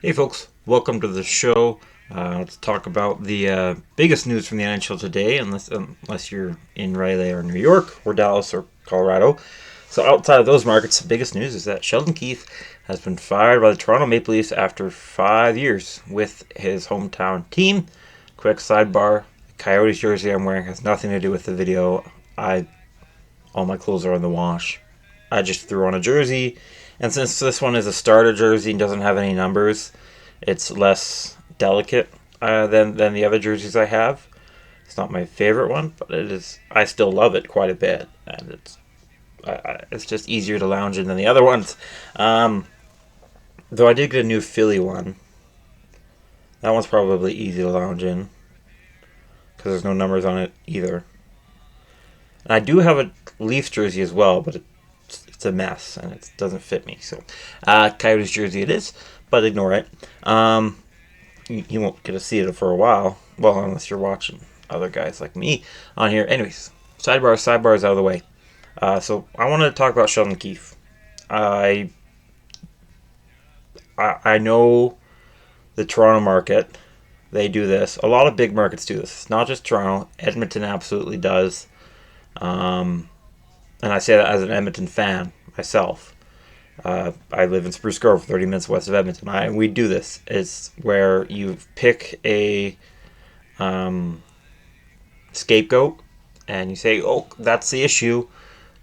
Hey folks, welcome to the show. Let's talk about the biggest news from the NHL today, unless you're in Raleigh or New York or Dallas or Colorado. So outside of those markets, the biggest news is that Sheldon Keefe has been fired by the Toronto Maple Leafs after 5 years with his hometown team. Quick sidebar: the Coyotes jersey I'm wearing has nothing to do with the video. All my clothes are in the wash. I just threw on a jersey, and since this one is a starter jersey and doesn't have any numbers, it's less delicate than the other jerseys I have. It's not my favorite one, but it is. I still love it quite a bit, and it's just easier to lounge in than the other ones. Um, though I did get a new Philly one. That one's probably easy to lounge in because there's no numbers on it either. And I do have a Leafs jersey as well, but it's a mess and it doesn't fit me. So, Coyotes jersey it is, but ignore it. You won't get to see it for a while. Well, unless you're watching other guys like me on here. Anyways, sidebars out of the way. So I wanted to talk about Sheldon Keefe. I I know the Toronto market. They do this. A lot of big markets do this. It's not just Toronto. Edmonton absolutely does. Um, and I say that as an Edmonton fan myself. I live in Spruce Grove, 30 minutes west of Edmonton. We do this. It's where you pick a um, scapegoat and you say, "Oh, that's the issue.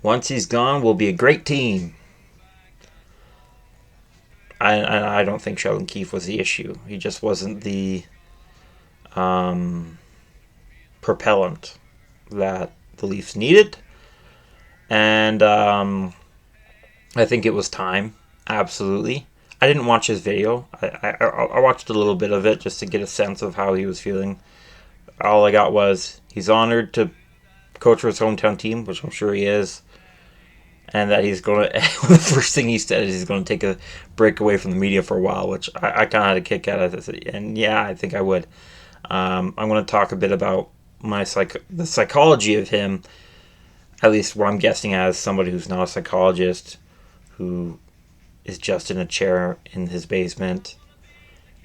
Once he's gone, we'll be a great team." I don't think Sheldon Keefe was the issue. He just wasn't the um, propellant that the Leafs needed, and I think it was time. Absolutely. I didn't watch his video. I watched a little bit of it just to get a sense of how he was feeling. All I got was he's honored to coach for his hometown team, which I'm sure he is, and that he's going to. The first thing he said is he's going to take a break away from the media for a while, which I kind of had a kick out of. And yeah, I think I would. I'm going to talk a bit about the psychology of him, at least what I'm guessing as somebody who's not a psychologist, who is just in a chair in his basement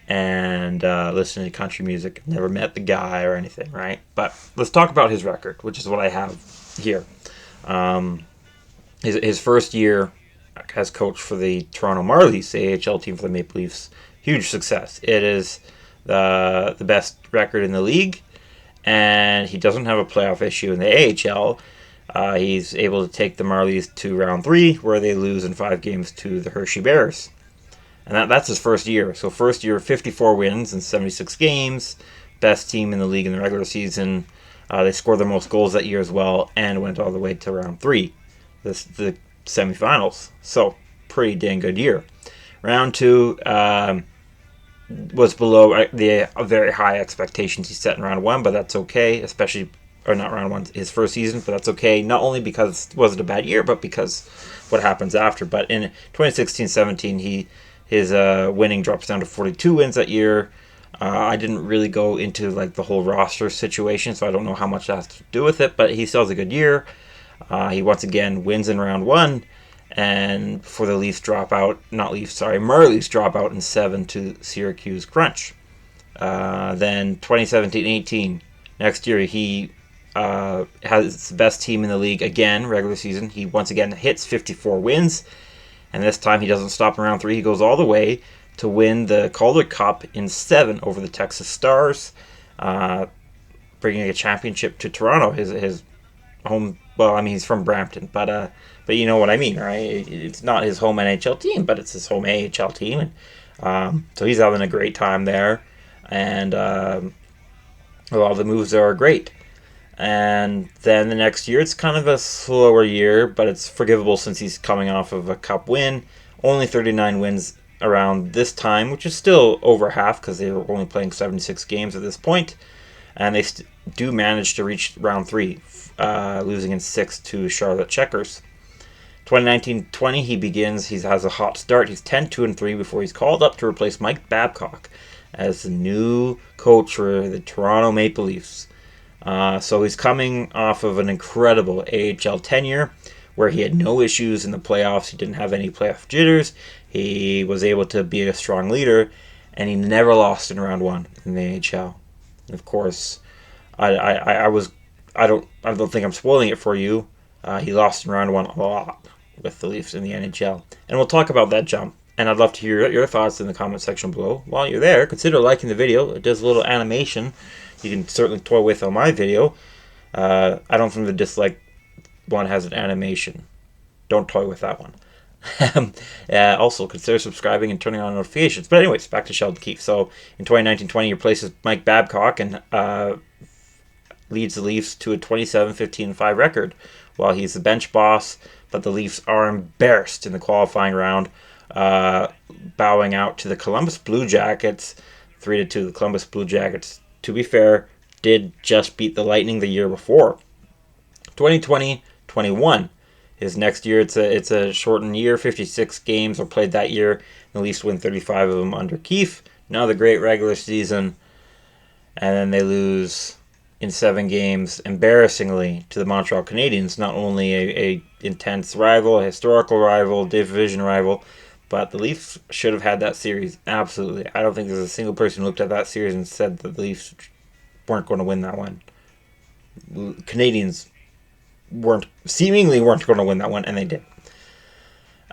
and listening to country music. Never met the guy or anything, right? But let's talk about his record, which is what I have here. Um, his first year as coach for the Toronto Marlies, the AHL team for the Maple Leafs, huge success. It is the best record in the league, and he doesn't have a playoff issue in the AHL. He's able to take the Marlies to round three, where they lose in 5 games to the Hershey Bears. And that's his first year. So first year, 54 wins in 76 games. Best team in the league in the regular season. They scored the most goals that year as well and went all the way to round three, the semifinals. So pretty dang good year. Round two was below the very high expectations he set in round one, but that's okay, especially or not round one, his first season, but that's okay. Not only because it wasn't a bad year, but because what happens after. But in 2016-17, his winning drops down to 42 wins that year. I didn't really go into like the whole roster situation, so I don't know how much that has to do with it. But he still has a good year. He once again wins in round one, and before the Leafs drop out, not Leafs, sorry, Marlies drop out in 7 to Syracuse Crunch. Then 2017-18, next year he has the best team in the league again, regular season. He once again hits 54 wins, and this time he doesn't stop in round three. He goes all the way to win the Calder Cup in 7 over the Texas Stars, bringing a championship to Toronto, his home. Well, I mean he's from Brampton, but you know what I mean, right? It's not his home NHL team, but it's his home AHL team, and so he's having a great time there, and a lot of the moves there are great. And then the next year, it's kind of a slower year, but it's forgivable since he's coming off of a cup win. Only 39 wins around this time, which is still over half because they were only playing 76 games at this point. And they do manage to reach round three, losing in 6 to Charlotte Checkers. 2019-20, he has a hot start. He's 10-2-3 before he's called up to replace Mike Babcock as the new coach for the Toronto Maple Leafs. So he's coming off of an incredible AHL tenure where he had no issues in the playoffs. He didn't have any playoff jitters. He was able to be a strong leader. and he never lost in round one in the AHL. And of course, I don't think I'm spoiling it for you. He lost in round one a lot with the Leafs in the NHL, and we'll talk about that jump. And I'd love to hear your thoughts in the comment section below. While you're there, consider liking the video. It does a little animation you can certainly toy with on my video. I don't think the dislike one has an animation. Don't toy with that one. Also, consider subscribing and turning on notifications. But anyways, back to Sheldon Keefe. So in 2019-20, he replaces Mike Babcock and leads the Leafs to a 27-15-5 record while he's the bench boss. But the Leafs are embarrassed in the qualifying round, bowing out to the Columbus Blue Jackets 3-2. The Columbus Blue Jackets, to be fair, did just beat the Lightning the year before. 2020-21. His next year, it's a shortened year. 56 games were played that year. The Leafs win 35 of them under Keefe. Another great regular season. And then they lose in 7 games, embarrassingly, to the Montreal Canadiens. Not only a intense rival, a historical rival, division rival, but the Leafs should have had that series. Absolutely. I don't think there's a single person who looked at that series and said that the Leafs weren't going to win that one. Canadiens seemingly weren't going to win that one, and they did.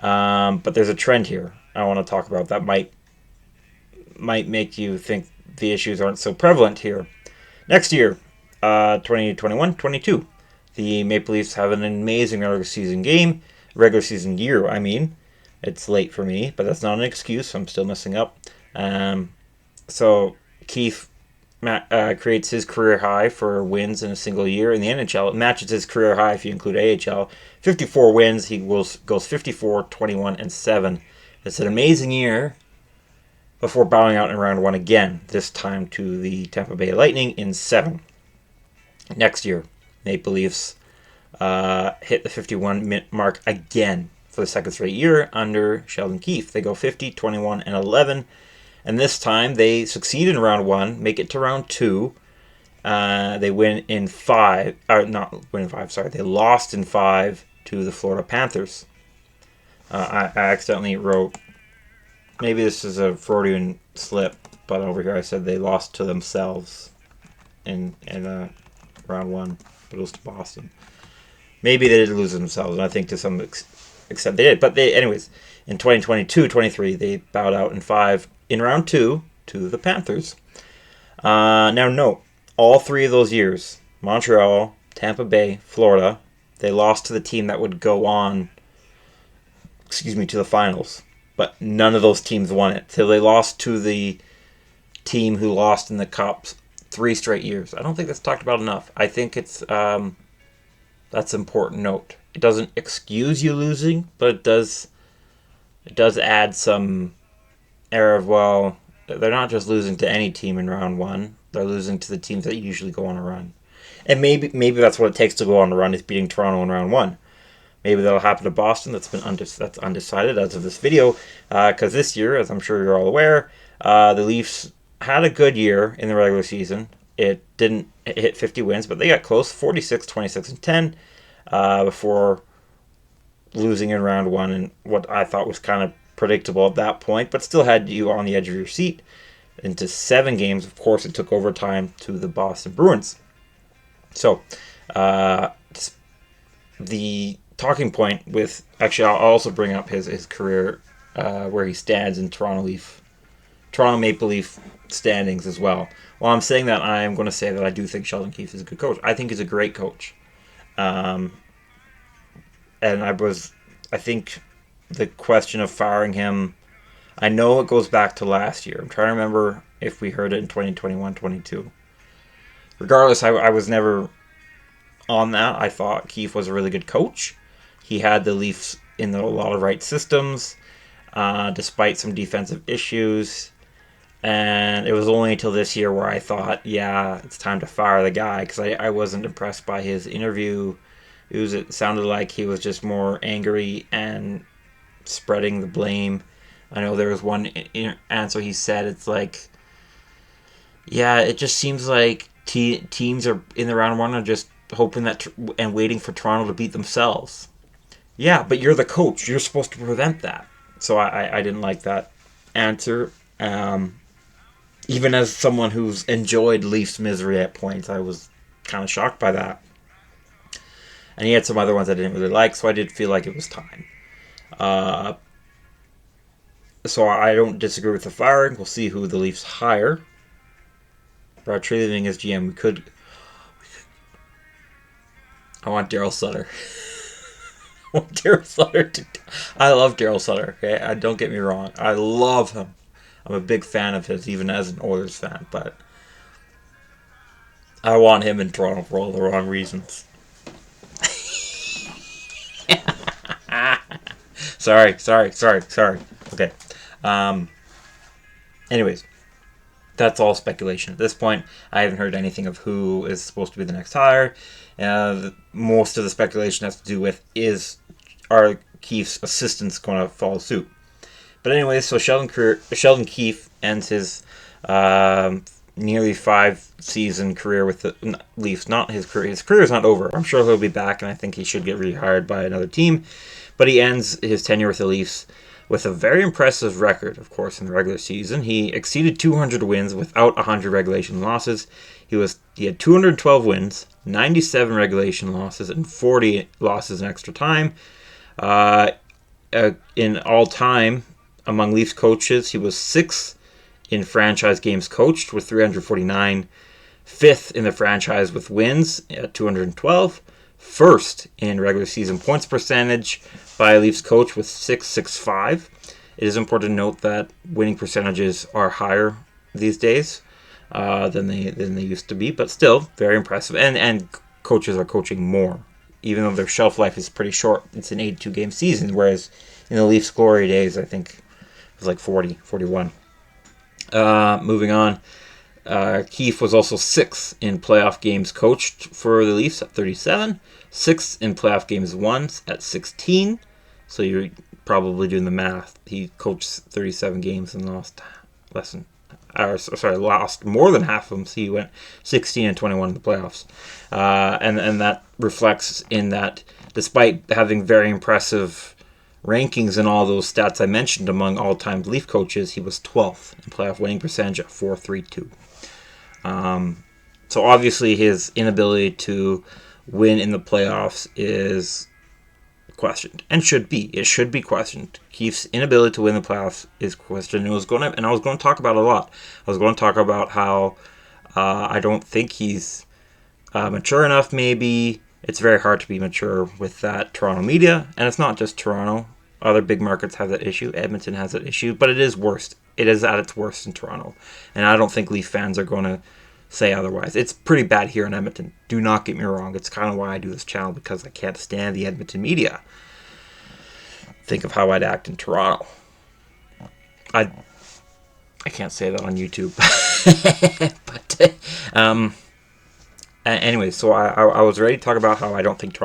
But there's a trend here I want to talk about that might make you think the issues aren't so prevalent here. Next year, 2021-22, the Maple Leafs have an amazing regular season year. I mean, it's late for me, but that's not an excuse. I'm still messing up. So Keefe creates his career high for wins in a single year in the NHL. It matches his career high if you include AHL. 54 wins. He goes 54, 21, and 7. It's an amazing year before bowing out in round one again, this time to the Tampa Bay Lightning in 7. Next year, Maple Leafs hit the 51 mark again for the second straight year under Sheldon Keefe. They go 50, 21, and 11. And this time they succeed in round one, make it to round 2. They win in 5, or not win in 5, sorry. They lost in 5 to the Florida Panthers. I accidentally wrote, maybe this is a Freudian slip, but over here I said they lost to themselves in round 1, but it was to Boston. Maybe they did lose themselves, and I think to some extent they did. But anyways, in 2022-23, they bowed out in round 2 to the Panthers. Now note, all 3 of those years, Montreal, Tampa Bay, Florida, they lost to the team that would go on, to the finals. But none of those teams won it. So they lost to the team who lost in the Cups 3 straight years. I don't think that's talked about enough. I think it's that's an important note. It doesn't excuse you losing, but it does add some air of, well, they're not just losing to any team in round 1. They're losing to the teams that usually go on a run. And maybe that's what it takes to go on a run, is beating Toronto in round 1. Maybe that'll happen to Boston. That's undecided as of this video. Because this year, as I'm sure you're all aware, the Leafs had a good year in the regular season. It didn't hit 50 wins, but they got close, 46, 26, and 10, before losing in round 1 in what I thought was kind of predictable at that point, but still had you on the edge of your seat. Into 7 games, of course, it took overtime to the Boston Bruins. So, the talking point with, actually, I'll also bring up his career, where he stands in Toronto Maple Leaf standings as well. While I'm saying that, I am going to say that I do think Sheldon Keefe is a good coach. I think he's a great coach. And I think the question of firing him, I know it goes back to last year. I'm trying to remember if we heard it in 2021-22. Regardless, I was never on that. I thought Keefe was a really good coach. He had the Leafs in a lot of right systems, despite some defensive issues. And it was only until this year where I thought, yeah, it's time to fire the guy, because I wasn't impressed by his interview. It sounded like he was just more angry and spreading the blame. I know there was one answer he said, it's like, yeah, it just seems like teams are in the round 1 are just hoping that and waiting for Toronto to beat themselves. Yeah, but you're the coach. You're supposed to prevent that. So I didn't like that answer. Even as someone who's enjoyed Leafs misery at points, I was kind of shocked by that. And he had some other ones I didn't really like, so I did feel like it was time. So I don't disagree with the firing. We'll see who the Leafs hire. Brad Tree leaving as GM, we could. I want Daryl Sutter. I want Daryl Sutter I love Daryl Sutter. Okay, don't get me wrong. I love him. I'm a big fan of his, even as an Oilers fan. But I want him in Toronto for all the wrong reasons. Sorry. Okay. Anyways, that's all speculation at this point. I haven't heard anything of who is supposed to be the next hire. Most of the speculation has to do with are Keefe's assistants going to follow suit. But anyways, so Sheldon Keefe ends his nearly 5-season career with the Leafs. Not his career. His career is not over. I'm sure he'll be back, and I think he should get rehired by another team. But he ends his tenure with the Leafs with a very impressive record, of course, in the regular season. He exceeded 200 wins without 100 regulation losses. He had 212 wins, 97 regulation losses, and 40 losses in extra time. In all time, among Leafs coaches, he was 6th in franchise games coached with 349, 5th in the franchise with wins at 212, 1st in regular season points percentage by a Leafs coach with 665. It is important to note that winning percentages are higher these days than they used to be, but still very impressive. And coaches are coaching more, even though their shelf life is pretty short. It's an 82-game season, whereas in the Leafs' glory days, I think it was like 40, 41. Moving on, Keefe was also 6th in playoff games coached for the Leafs at 37, 6th in playoff games won at 16. So you're probably doing the math. He coached 37 games and lost more than half of them. So he went 16 and 21 in the playoffs, and that reflects in that despite having very impressive rankings in all those stats I mentioned among all-time Leaf coaches, he was 12th in playoff winning percentage at .432. So obviously his inability to win in the playoffs is questioned, and should be. It should be questioned. Keefe's inability to win the playoffs is questioned, and I was going to talk about it a lot. I was going to talk about how I don't think he's mature enough. Maybe it's very hard to be mature with that Toronto media, and it's not just Toronto. Other big markets have that issue. Edmonton has that issue, but it is worst. It is at its worst in Toronto, and I don't think Leaf fans are going to say otherwise. It's pretty bad here in Edmonton. Do not get me wrong. It's kind of why I do this channel, because I can't stand the Edmonton media. Think of how I'd act in Toronto. I can't say that on YouTube. But anyway, so I was ready to talk about how I don't think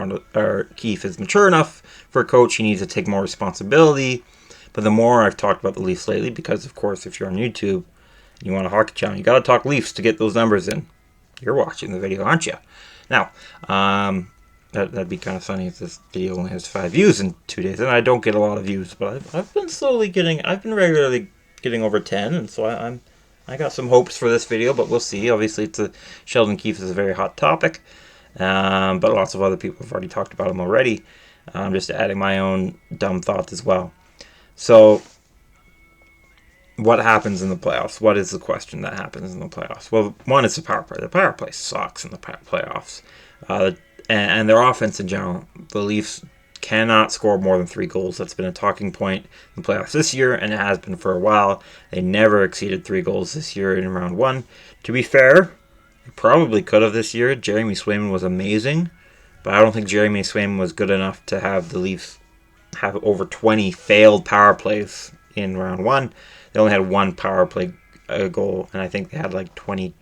Keefe is mature enough for a coach. He needs to take more responsibility. But the more I've talked about the Leafs lately, because of course if you're on YouTube, you want a hockey channel, you got to talk Leafs to get those numbers in. You're watching the video, aren't you? Now, that'd be kind of funny if this video only has 5 views in 2 days, and I don't get a lot of views, but I've been regularly getting over 10, and so I got some hopes for this video, but we'll see. Obviously, Sheldon Keefe is a very hot topic, but lots of other people have already talked about him already. I'm just adding my own dumb thoughts as well. So, what happens in the playoffs? What is the question that happens in the playoffs? Well, one is the power play. The power play sucks in the playoffs. And their offense in general. The Leafs cannot score more than 3 goals. That's been a talking point in the playoffs this year, and it has been for a while. They never exceeded 3 goals this year in round 1. To be fair, they probably could have this year. Jeremy Swayman was amazing, but I don't think Jeremy Swayman was good enough to have the Leafs have over 20 failed power plays in round 1. They only had 1 power play goal, and I think they had like 21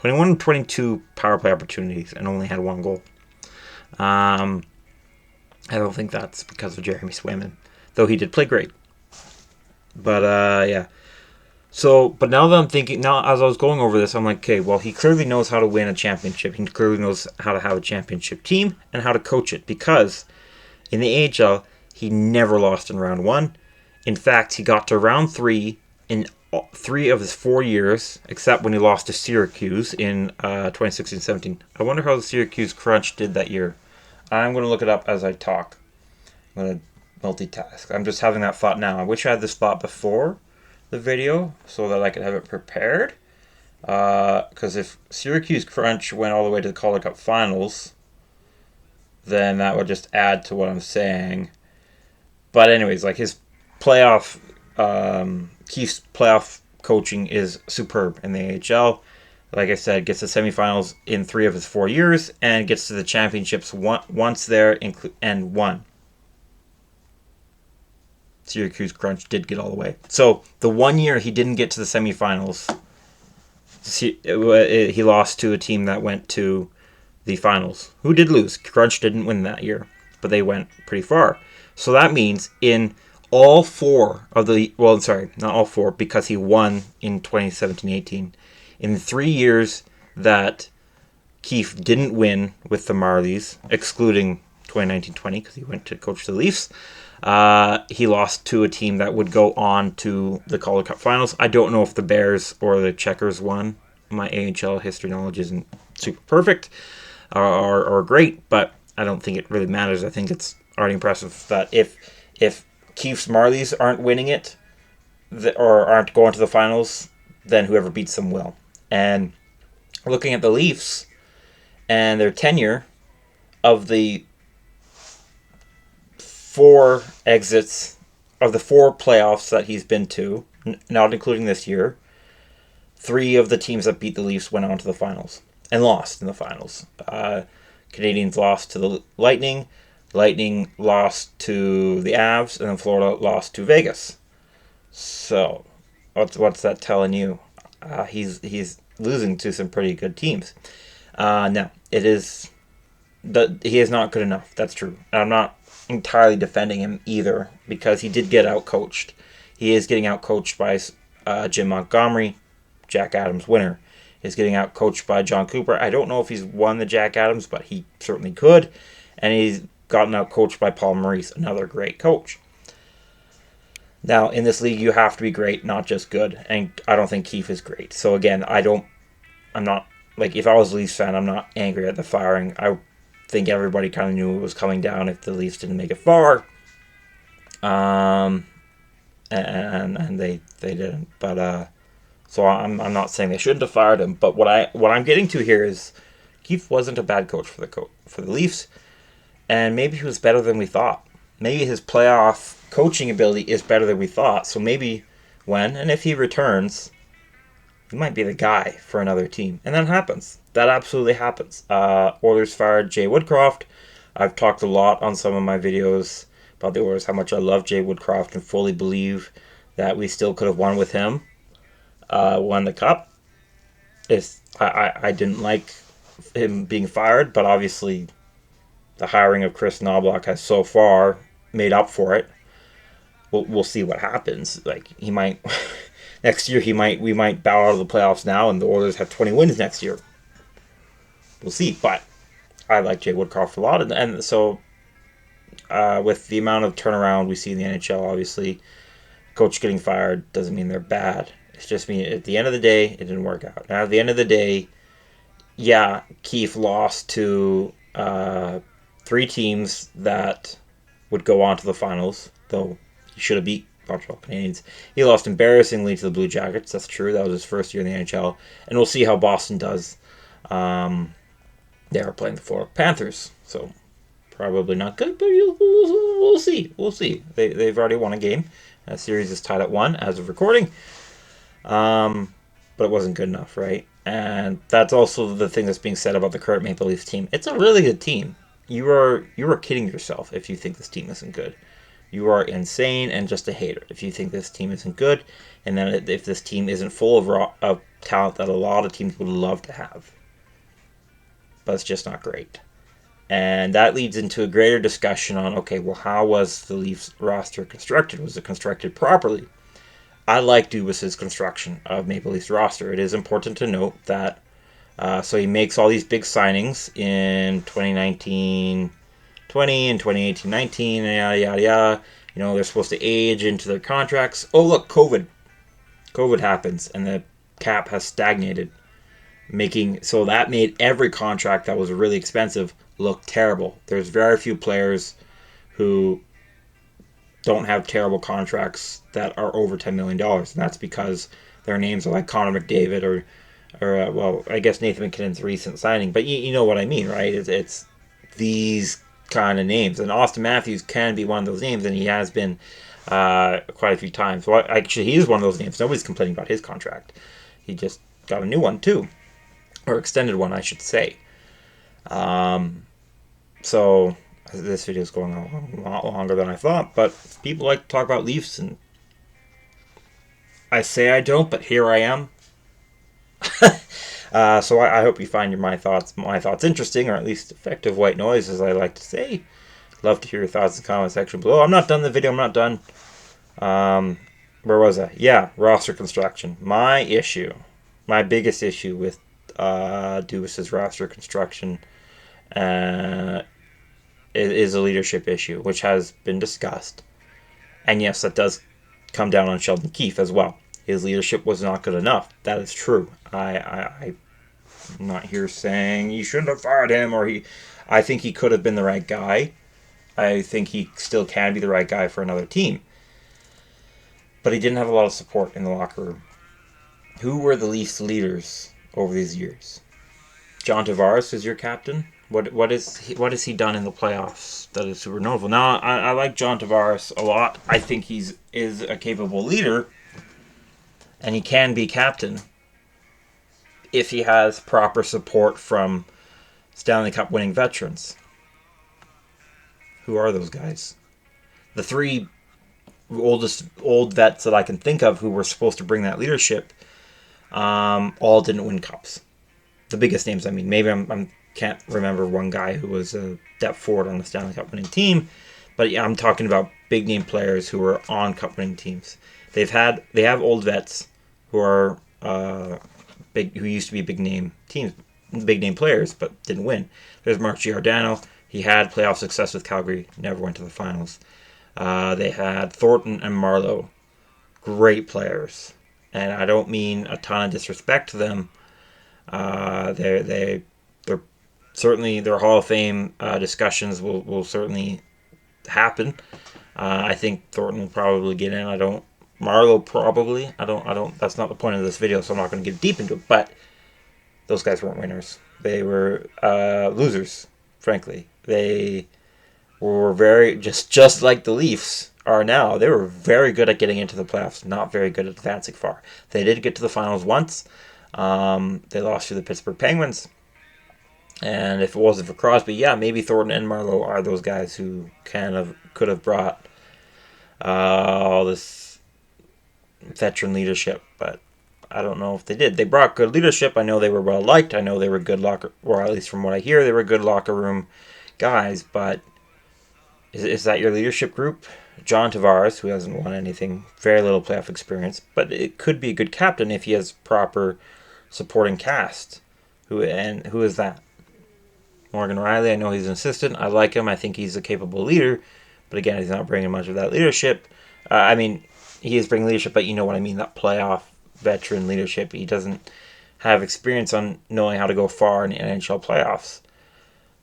or 22 power play opportunities and only had 1 goal. I don't think that's because of Jeremy Swayman, though he did play great. But yeah. So, but now that I'm thinking, as I was going over this, I'm like, okay, well, he clearly knows how to win a championship. He clearly knows how to have a championship team and how to coach it, because in the AHL, he never lost in round 1. In fact, he got to round 3 in 3 of his 4 years, except when he lost to Syracuse in 2016-17. I wonder how the Syracuse Crunch did that year. I'm going to look it up as I talk. I'm going to multitask. I'm just having that thought now. I wish I had this thought before the video so that I could have it prepared. Because if Syracuse Crunch went all the way to the Calder Cup Finals, then that would just add to what I'm saying. But anyways, like his playoff, Keefe's playoff coaching is superb in the AHL. Like I said, gets to semifinals in 3 of his 4 years and gets to the championships once there and won. Syracuse Crunch did get all the way. So the 1 year he didn't get to the semifinals, he lost to a team that went to the finals. Who did lose? Crunch didn't win that year, but they went pretty far. So that means in all 4 of the, well, sorry, not all 4, because he won in 2017-18. In 3 years that Keefe didn't win with the Marlies, excluding 2019-20 because he went to coach the Leafs, he lost to a team that would go on to the Calder Cup Finals. I don't know if the Bears or the Checkers won. My AHL history knowledge isn't super perfect or great, but I don't think it really matters. I think it's already impressive that if Keefe's Marlies aren't winning it or aren't going to the finals, then whoever beats them will. And looking at the Leafs and their tenure, of the 4 exits, of the 4 playoffs that he's been to, not including this year, 3 of the teams that beat the Leafs went on to the finals and lost in the finals. Canadians lost to the Lightning, Lightning lost to the Avs, and then Florida lost to Vegas. So, what's that telling you? He's losing to some pretty good teams. Now, it is that he is not good enough. That's true. I'm not entirely defending him either because he did get outcoached. He is getting outcoached by Jim Montgomery, Jack Adams winner. He's getting outcoached by John Cooper. I don't know if he's won the Jack Adams, but he certainly could. And he's gotten outcoached by Paul Maurice, another great coach. Now, in this league, you have to be great, not just good. And I don't think Keefe is great. So again, I'm not, like, if I was a Leafs fan, I'm not angry at the firing. I think everybody kind of knew it was coming down if the Leafs didn't make it far. And they didn't. But, so I'm not saying they shouldn't have fired him. But what I'm getting to here is Keefe wasn't a bad coach for the Leafs. And maybe he was better than we thought. Maybe his playoff coaching ability is better than we thought. So maybe when and if he returns, he might be the guy for another team. And that happens. That absolutely happens. Oilers fired Jay Woodcroft. I've talked a lot on some of my videos about the Oilers, how much I love Jay Woodcroft and fully believe that we still could have won with him. Won the cup. I didn't like him being fired, but obviously the hiring of Chris Knobloch has so far made up for it. We'll see what happens. Like, he might next year we might bow out of the playoffs now, and the Oilers have 20 wins next year. We'll see. But I like Jay Woodcroft a lot, and so with the amount of turnaround we see in the NHL, obviously, coach getting fired doesn't mean they're bad. It's just mean at the end of the day, it didn't work out. Now, at the end of the day, yeah, Keefe lost to 3 teams that would go on to the finals, though he should have beat Montreal Canadiens. He lost embarrassingly to the Blue Jackets. That's true. That was his first year in the NHL. And we'll see how Boston does. They are playing the Florida Panthers, so probably not good, but we'll see. We'll see. They've already won a game. The series is tied at 1 as of recording. But it wasn't good enough, right? And that's also the thing that's being said about the current Maple Leafs team. It's a really good team. You are kidding yourself if you think this team isn't good. You are insane and just a hater if you think this team isn't good, and then if this team isn't full of talent that a lot of teams would love to have. But it's just not great. And that leads into a greater discussion on, okay, well, how was the Leafs roster constructed? Was it constructed properly? I like Dubas's construction of Maple Leafs roster. It is important to note that so he makes all these big signings in 2019-20 and 2018-19, and yada, yada, yada. You know, they're supposed to age into their contracts. Oh, look, COVID. COVID happens, and the cap has stagnated, so that made every contract that was really expensive look terrible. There's very few players who don't have terrible contracts that are over $10 million, and that's because their names are like Connor McDavid or well, I guess Nathan McKinnon's recent signing, but you know what I mean, right? It's these kind of names, and Austin Matthews can be one of those names, and he has been quite a few times. Well, actually, he is one of those names. Nobody's complaining about his contract. He just got a new one too, or extended one, I should say. So this video is going a lot longer than I thought, but people like to talk about Leafs, and I say I don't, but here I am. So I hope you find my thoughts interesting, or at least effective white noise, as I like to say. Love to hear your thoughts in the comment section below. I'm not done the video. I'm not done. Where was I? Yeah, roster construction. My biggest issue with Dubas's roster construction is a leadership issue, which has been discussed. And yes, that does come down on Sheldon Keefe as well. His leadership was not good enough. That is true. I'm not here saying you shouldn't have fired him, I think he could have been the right guy. I think he still can be the right guy for another team. But he didn't have a lot of support in the locker room. Who were the Leafs leaders over these years? John Tavares is your captain. What has he done in the playoffs that is super notable? Now, I like John Tavares a lot. I think is a capable leader, and he can be captain if he has proper support from Stanley Cup winning veterans. Who are those guys? The three old vets that I can think of who were supposed to bring that leadership all didn't win cups. The biggest names, I mean, maybe I can't remember one guy who was a depth forward on the Stanley Cup winning team, but yeah, I'm talking about big name players who were on cup winning teams. They have old vets who are who used to be big name teams, big name players, but didn't win. There's Mark Giordano. He had playoff success with Calgary, never went to the finals. They had Thornton and Marleau, great players, and I don't mean a ton of disrespect to them. They're certainly, their Hall of Fame discussions will certainly happen. I think Thornton will probably get in. Marleau probably. I don't. That's not the point of this video, so I'm not going to get deep into it. But those guys weren't winners. They were losers. Frankly, they were very just like the Leafs are now. They were very good at getting into the playoffs, not very good at advancing far. They did get to the finals once. They lost to the Pittsburgh Penguins. And if it wasn't for Crosby, yeah, maybe Thornton and Marleau are those guys who could have brought all this veteran leadership, but I don't know if they did. They brought good leadership. I know they were well liked. I know they were good or at least from what I hear, they were good locker room guys. But is that your leadership group? John Tavares, who hasn't won anything, very little playoff experience, but it could be a good captain if he has proper supporting cast. Who is that? Morgan Riley, I know he's an assistant. I like him. I think he's a capable leader. But again, he's not bringing much of that leadership. I mean, he is bringing leadership, but you know what I mean, that playoff veteran leadership. He doesn't have experience on knowing how to go far in the NHL playoffs.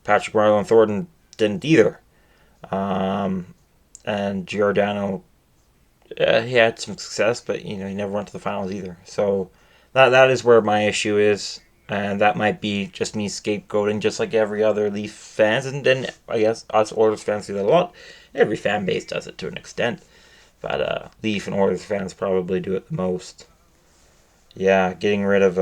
Patrick Marleau and Thornton didn't either. And Giordano, he had some success, but he never went to the finals either. So that is where my issue is. And that might be just me scapegoating, just like every other Leaf fans. And then I guess us Oilers fans do that a lot. Every fan base does it to an extent. But Leaf and Oilers fans probably do it the most. Yeah, getting rid of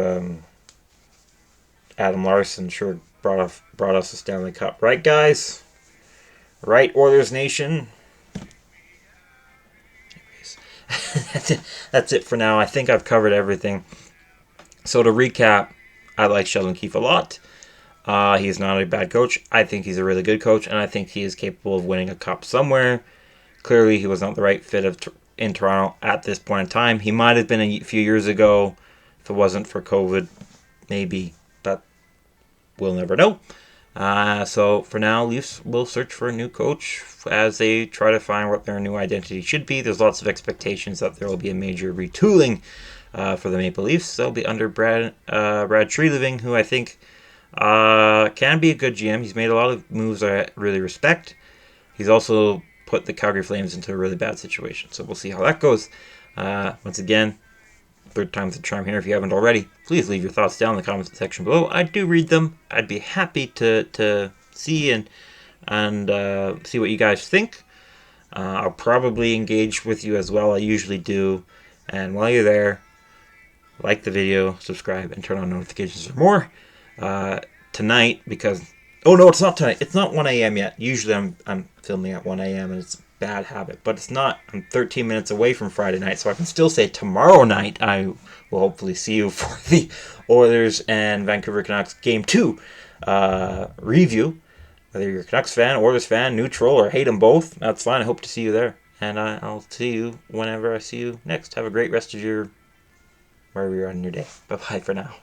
Adam Larson sure brought us a Stanley Cup. Right, guys? Right, Oilers Nation? Anyways, that's it for now. I think I've covered everything. So to recap, I like Sheldon Keefe a lot. He's not a bad coach. I think he's a really good coach, and I think he is capable of winning a cup somewhere. Clearly, he was not the right fit in Toronto at this point in time. He might have been a few years ago if it wasn't for COVID, maybe, but we'll never know. So for now, Leafs will search for a new coach as they try to find what their new identity should be. There's lots of expectations that there will be a major retooling for the Maple Leafs. They'll be under Brad Treliving, who I think can be a good GM. He's made a lot of moves I really respect. He's also put the Calgary Flames into a really bad situation. So we'll see how that goes. Once again, third time's the charm here. If you haven't already, please leave your thoughts down in the comment section below. I do read them. I'd be happy to see and see what you guys think. I'll probably engage with you as well. I usually do. And while you're there, like the video, subscribe, and turn on notifications for more. Tonight, because oh no, it's not tonight. It's not 1 a.m. yet. Usually I'm filming at 1 a.m. and it's a bad habit, but it's not. I'm 13 minutes away from Friday night, so I can still say tomorrow night I will hopefully see you for the Oilers and Vancouver Canucks Game 2 review. Whether you're a Canucks fan, Oilers fan, neutral, or hate them both, that's fine. I hope to see you there, and I'll see you whenever I see you next. Have a great rest of your wherever you're on your day. Bye bye for now.